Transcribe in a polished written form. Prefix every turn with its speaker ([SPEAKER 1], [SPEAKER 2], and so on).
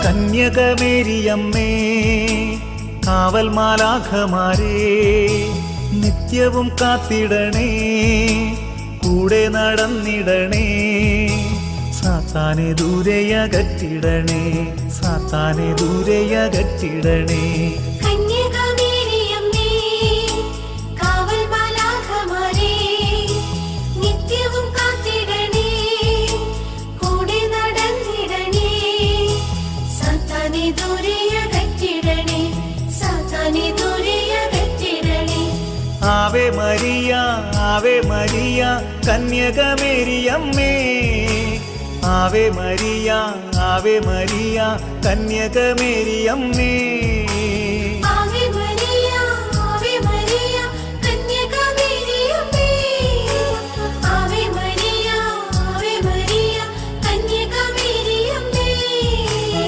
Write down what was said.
[SPEAKER 1] കന്യകമേരിയമ്മേ കാവൽ മാലാഖമാരേ നിത്യവും കാത്തിടണേ കൂടെ നടന്നിടണേ സാത്താനെ ദൂരെയകറ്റിടണേ സാത്താനെ ദൂരെയകറ്റിടണേ Ave Maria Ave Maria കന്യകമേരിയമ്മേ Ave Maria Ave Maria കന്യകമേരിയമ്മേ